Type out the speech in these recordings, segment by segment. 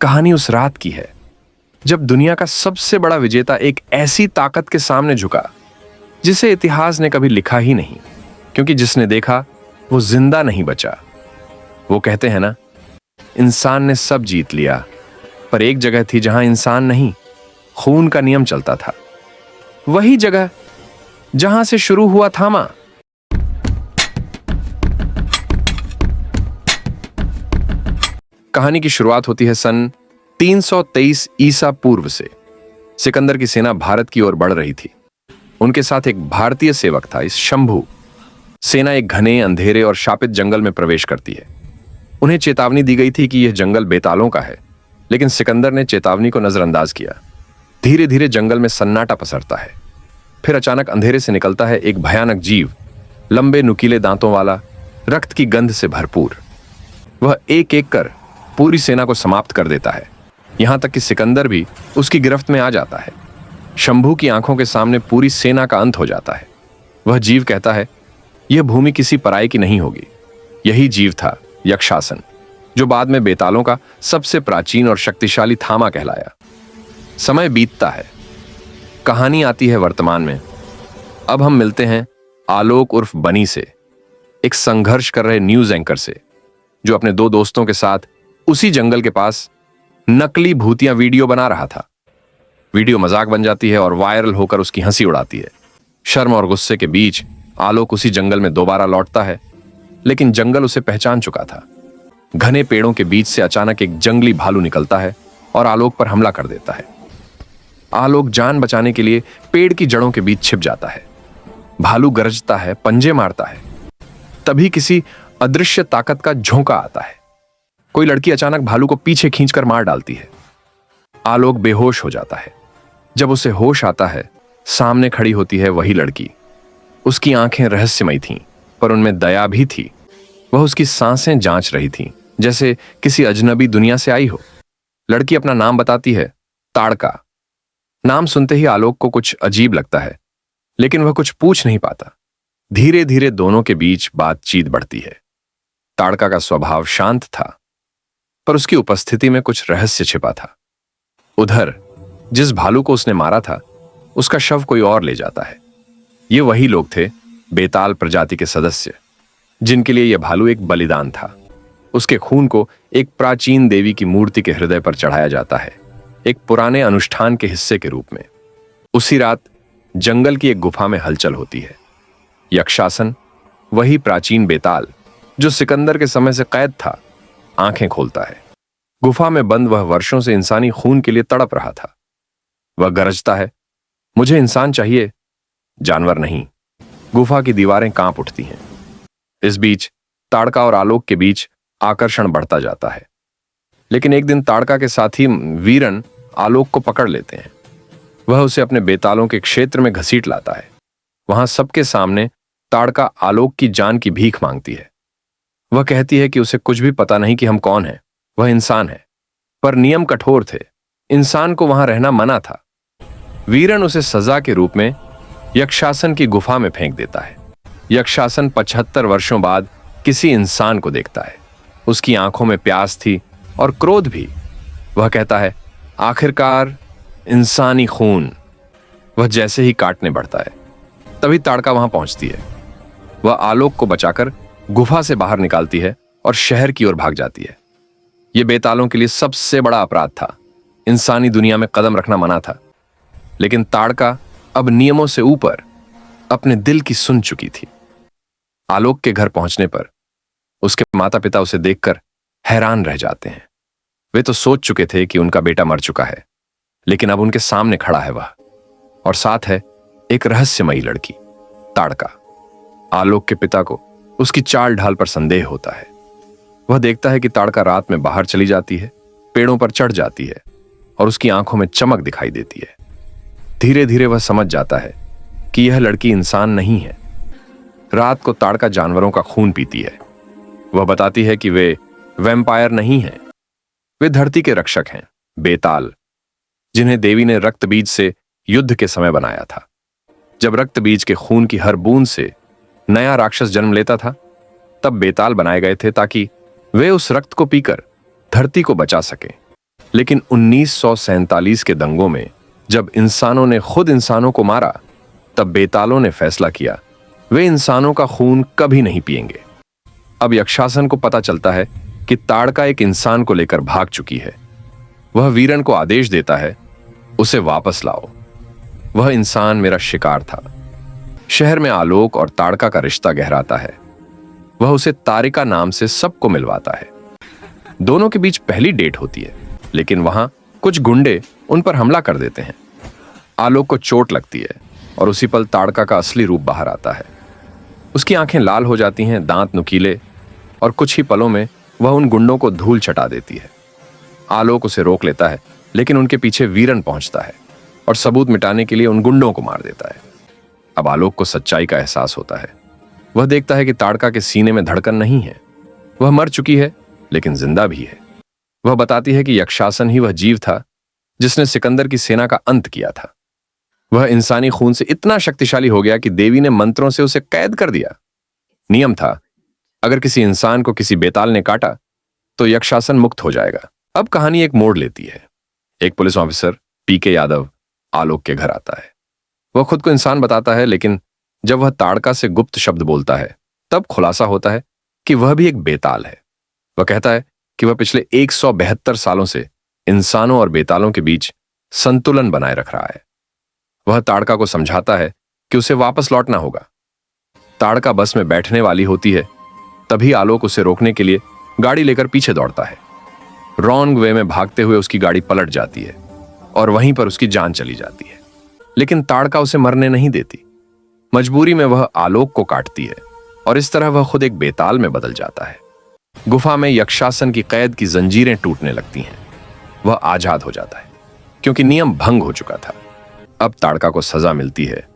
कहानी उस रात की है जब दुनिया का सबसे बड़ा विजेता एक ऐसी ताकत के सामने झुका जिसे इतिहास ने कभी लिखा ही नहीं, क्योंकि जिसने देखा वो जिंदा नहीं बचा। वो कहते हैं ना, इंसान ने सब जीत लिया, पर एक जगह थी जहां इंसान नहीं, खून का नियम चलता था। वही जगह जहां से शुरू हुआ थामा। कहानी की शुरुआत होती है सन 323 ईसा पूर्व से। सिकंदर की सेना भारत की ओर बढ़ रही थी। उनके साथ एक भारतीय सेवक था, इस शंभू। सेना एक घने, अंधेरे और शापित जंगल में प्रवेश करती है। उन्हें चेतावनी दी गई थी कि यह जंगल बेतालों का है, लेकिन सिकंदर ने चेतावनी को नजरअंदाज किया। धीरे धीरे जंगल में सन्नाटा पसरता है। फिर अचानक अंधेरे से निकलता है एक भयानक जीव, लंबे नुकीले दांतों वाला, रक्त की गंध से भरपूर। वह एक एक कर पूरी सेना को समाप्त कर देता है, यहां तक कि सिकंदर भी उसकी गिरफ्त में आ जाता है। शंभू की आंखों के सामने पूरी सेना का अंत हो जाता है। वह जीव कहता है, यह भूमि किसी पराई की नहीं होगी। यही जीव था यक्षासन, जो बाद में बेतालों का सबसे प्राचीन और शक्तिशाली थामा कहलाया। समय बीतता है, कहानी आती है वर्तमान में। अब हम मिलते हैं आलोक उर्फ बनी से, एक संघर्ष कर रहे न्यूज एंकर से, जो अपने दो दोस्तों के साथ उसी जंगल के पास नकली भूतिया वीडियो बना रहा था। वीडियो मजाक बन जाती है और वायरल होकर उसकी हंसी उड़ाती है। शर्म और गुस्से के बीच आलोक उसी जंगल में दोबारा लौटता है, लेकिन जंगल उसे पहचान चुका था। घने पेड़ों के बीच से अचानक एक जंगली भालू निकलता है और आलोक पर हमला कर देता है। आलोक जान बचाने के लिए पेड़ की जड़ों के बीच छिप जाता है। भालू गरजता है, पंजे मारता है। तभी किसी अदृश्य ताकत का झोंका आता है। कोई लड़की अचानक भालू को पीछे खींचकर मार डालती है। आलोक बेहोश हो जाता है। जब उसे होश आता है, सामने खड़ी होती है वही लड़की। उसकी आंखें रहस्यमयी थीं, पर उनमें दया भी थी। वह उसकी सांसें जांच रही थी, जैसे किसी अजनबी दुनिया से आई हो। लड़की अपना नाम बताती है, ताड़का। नाम सुनते ही आलोक को कुछ अजीब लगता है, लेकिन वह कुछ पूछ नहीं पाता। धीरे धीरे दोनों के बीच बातचीत बढ़ती है। ताड़का का स्वभाव शांत था, पर उसकी उपस्थिति में कुछ रहस्य छिपा था। उधर जिस भालू को उसने मारा था, उसका शव कोई और ले जाता है। ये वही लोग थे, बेताल प्रजाति के सदस्य, जिनके लिए यह भालू एक बलिदान था। उसके खून को एक प्राचीन देवी की मूर्ति के हृदय पर चढ़ाया जाता है, एक पुराने अनुष्ठान के हिस्से के रूप में। उसी रात जंगल की एक गुफा में हलचल होती है। यक्षासन, वही प्राचीन बेताल जो सिकंदर के समय से कैद था, आंखें खोलता है। गुफा में बंद वह वर्षों से इंसानी खून के लिए तड़प रहा था। वह गरजता है, मुझे इंसान चाहिए, जानवर नहीं। गुफा की दीवारें कांप उठती हैं। इस बीच ताड़का और आलोक के बीच आकर्षण बढ़ता जाता है। लेकिन एक दिन ताड़का के साथी वीरन आलोक को पकड़ लेते हैं। वह उसे अपने बेतालों के क्षेत्र में घसीट लाता है। वहां सबके सामने ताड़का आलोक की जान की भीख मांगती है। वह कहती है कि उसे कुछ भी पता नहीं कि हम कौन हैं, वह इंसान है। पर नियम कठोर थे, इंसान को वहां रहना मना था। वीरन उसे सजा के रूप में यक्षासन की गुफा में फेंक देता है। यक्षासन 75 वर्षों बाद किसी इंसान को देखता है। उसकी आंखों में प्यास थी और क्रोध भी। वह कहता है, आखिरकार इंसानी खून। वह जैसे ही काटने बढ़ता है, तभी ताड़का वहां पहुंचती है। वह आलोक को बचाकर गुफा से बाहर निकालती है और शहर की ओर भाग जाती है। यह बेतालों के लिए सबसे बड़ा अपराध था। इंसानी दुनिया में कदम रखना मना था। लेकिन ताड़का अब नियमों से ऊपर अपने दिल की सुन चुकी थी। आलोक के घर पहुंचने पर उसके माता पिता उसे देखकर हैरान रह जाते हैं। वे तो सोच चुके थे कि उनका बेटा मर चुका है, लेकिन अब उनके सामने खड़ा है वह, और साथ है एक रहस्यमयी लड़की, ताड़का। आलोक के पिता को उसकी चाल ढाल पर संदेह होता है। वह देखता है कि ताड़का रात में बाहर चली जाती है, पेड़ों पर चढ़ जाती है और उसकी आंखों में चमक दिखाई देती है। धीरे धीरे वह समझ जाता है कि यह लड़की इंसान नहीं है। रात को ताड़का जानवरों का खून पीती है। वह बताती है कि वे वैम्पायर नहीं हैं, वे धरती के रक्षक हैं, बेताल, जिन्हें देवी ने रक्त बीज से युद्ध के समय बनाया था। जब रक्त बीज के खून की हर बूंद से नया राक्षस जन्म लेता था, तब बेताल बनाए गए थे ताकि वे उस रक्त को पीकर धरती को बचा सकें। लेकिन 1947 के दंगों में जब इंसानों ने खुद इंसानों को मारा, तब बेतालों ने फैसला किया वे इंसानों का खून कभी नहीं पिएंगे। अब यक्षासन को पता चलता है कि ताड़का एक इंसान को लेकर भाग चुकी है। वह वीरन को आदेश देता है, उसे वापस लाओ। वह इंसान मेरा शिकार था। शहर में आलोक और ताड़का का रिश्ता गहराता है। वह उसे तारिका नाम से सबको मिलवाता है। दोनों के बीच पहली डेट होती है, लेकिन वहां कुछ गुंडे उन पर हमला कर देते हैं। आलोक को चोट लगती है और उसी पल ताड़का का असली रूप बाहर आता है। उसकी आंखें लाल हो जाती हैं, दांत नुकीले, और कुछ ही पलों में वह उन गुंडों को धूल चटा देती है। आलोक उसे रोक लेता है, लेकिन उनके पीछे वीरन पहुंचता है और सबूत मिटाने के लिए उन गुंडों को मार देता है। अब आलोक को सच्चाई का एहसास होता है। वह देखता है कि ताड़का के सीने में धड़कन नहीं है। वह मर चुकी है, लेकिन जिंदा भी है। वह बताती है कि यक्षासन ही वह जीव था जिसने सिकंदर की सेना का अंत किया था। वह इंसानी खून से इतना शक्तिशाली हो गया कि देवी ने मंत्रों से उसे कैद कर दिया। नियम था, अगर किसी इंसान को किसी बेताल ने काटा तो यक्षासन मुक्त हो जाएगा। अब कहानी एक मोड़ लेती है। एक पुलिस ऑफिसर पीके यादव आलोक के घर आता है। वह खुद को इंसान बताता है, लेकिन जब वह ताड़का से गुप्त शब्द बोलता है, तब खुलासा होता है कि वह भी एक बेताल है। वह कहता है कि वह पिछले 172 सालों से इंसानों और बेतालों के बीच संतुलन बनाए रख रहा है। वह ताड़का को समझाता है कि उसे वापस लौटना होगा। ताड़का बस में बैठने वाली होती है, तभी आलोक उसे रोकने के लिए गाड़ी लेकर पीछे दौड़ता है। रॉन्ग वे में भागते हुए उसकी गाड़ी पलट जाती है और वहीं पर उसकी जान चली जाती है। लेकिन ताड़का उसे मरने नहीं देती। मजबूरी में वह आलोक को काटती है और इस तरह वह खुद एक बेताल में बदल जाता है। गुफा में यक्षासन की कैद की जंजीरें टूटने लगती हैं। वह आजाद हो जाता है क्योंकि नियम भंग हो चुका था। अब ताड़का को सजा मिलती है।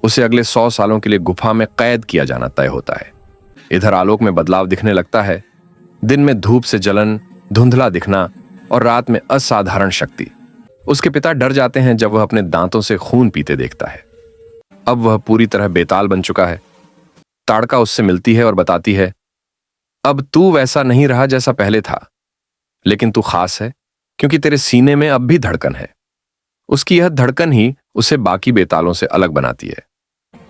उसे अगले 100 सालों के लिए गुफा में कैद किया जाना तय होता है। इधर आलोक में बदलाव दिखने लगता है। दिन में धूप से जलन, धुंधला दिखना और रात में असाधारण शक्ति। उसके पिता डर जाते हैं जब वह अपने दांतों से खून पीते देखता है। अब वह पूरी तरह बेताल बन चुका है। ताड़का उससे मिलती है और बताती है, अब तू वैसा नहीं रहा जैसा पहले था, लेकिन तू खास है क्योंकि तेरे सीने में अब भी धड़कन है। उसकी यह धड़कन ही उसे बाकी बेतालों से अलग बनाती है।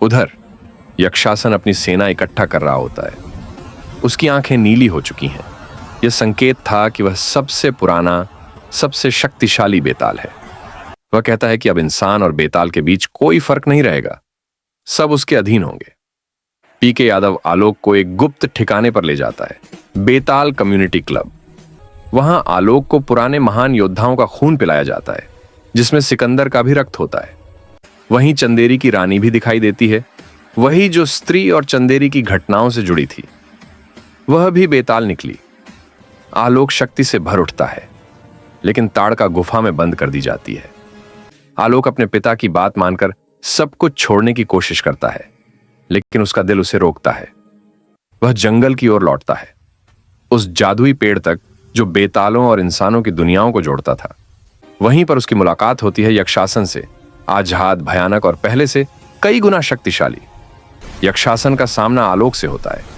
उधर यक्षासन अपनी सेना इकट्ठा कर रहा होता है। उसकी आंखें नीली हो चुकी हैं। यह संकेत था कि वह सबसे पुराना, सबसे शक्तिशाली बेताल है। वह कहता है कि अब इंसान और बेताल के बीच कोई फर्क नहीं रहेगा, सब उसके अधीन होंगे। पीके यादव आलोक को एक गुप्त ठिकाने पर ले जाता है, बेताल कम्युनिटी क्लब। वहां आलोक को पुराने महान योद्धाओं का खून पिलाया जाता है, जिसमें सिकंदर का भी रक्त होता है। वहीं चंदेरी की रानी भी दिखाई देती है, वही जो स्त्री और चंदेरी की घटनाओं से जुड़ी थी। वह भी बेताल निकली। आलोक शक्ति से भर उठता है, लेकिन ताड़का गुफा में बंद कर दी जाती है। आलोक अपने पिता की बात मानकर सब कुछ छोड़ने की कोशिश करता है, लेकिन उसका दिल उसे रोकता है। वह जंगल की ओर लौटता है, उस जादुई पेड़ तक जो बेतालों और इंसानों की दुनियाओं को जोड़ता था। वहीं पर उसकी मुलाकात होती है यक्षासन से, आजाद, भयानक और पहले से कई गुना शक्तिशाली। यक्षासन का सामना आलोक से होता है।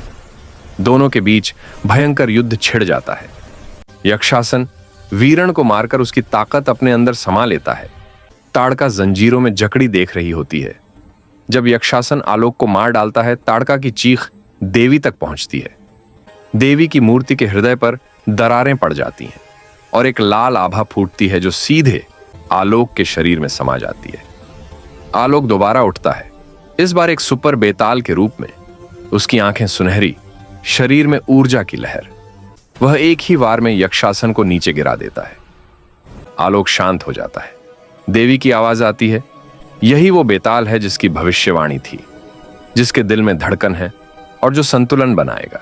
दोनों के बीच भयंकर युद्ध छिड़ जाता है। यक्षासन वीरण को मारकर उसकी ताकत अपने अंदर समा लेता है। ताड़का जंजीरों में जकड़ी देख रही होती है। जब यक्षासन आलोक को मार डालता है, ताड़का की चीख देवी तक पहुंचती है। देवी की मूर्ति के हृदय पर दरारें पड़ जाती हैं और एक लाल आभा फूटती है जो सीधे आलोक के शरीर में समा जाती है। आलोक दोबारा उठता है, इस बार एक सुपर बेताल के रूप में। उसकी आंखें सुनहरी, शरीर में ऊर्जा की लहर। वह एक ही वार में यक्षासन को नीचे गिरा देता है। आलोक शांत हो जाता है। देवी की आवाज आती है, यही वो बेताल है जिसकी भविष्यवाणी थी, जिसके दिल में धड़कन है और जो संतुलन बनाएगा।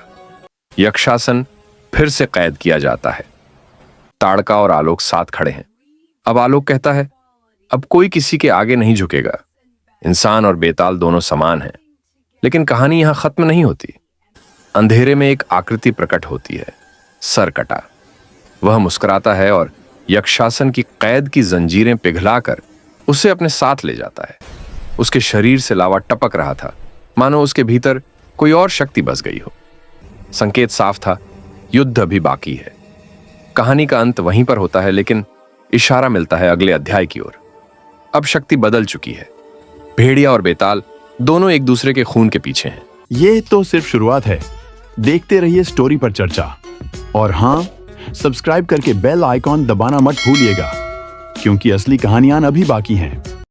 यक्षासन फिर से कैद किया जाता है। ताड़का और आलोक साथ खड़े हैं। अब आलोक कहता है, अब कोई किसी के आगे नहीं झुकेगा। इंसान और बेताल दोनों समान हैं। लेकिन कहानी यहां खत्म नहीं होती। अंधेरे में एक आकृति प्रकट होती है, सरकटा। वह मुस्कुराता है और यक्षासन की कैद की जंजीरें पिघलाकर उसे अपने साथ ले जाता है। उसके शरीर से लावा टपक रहा था, मानो उसके भीतर कोई और शक्ति बस गई हो। संकेत साफ था, युद्ध अभी बाकी है। कहानी का अंत वहीं पर होता है, लेकिन इशारा मिलता है अगले अध्याय की ओर। अब शक्ति बदल चुकी है। भेड़िया और बेताल दोनों एक दूसरे के खून के पीछे हैं। ये तो सिर्फ शुरुआत है। देखते रहिए स्टोरी पर चर्चा। और हाँ, सब्सक्राइब करके बेल आइकॉन दबाना मत भूलिएगा, क्योंकि असली कहानियां अभी बाकी हैं।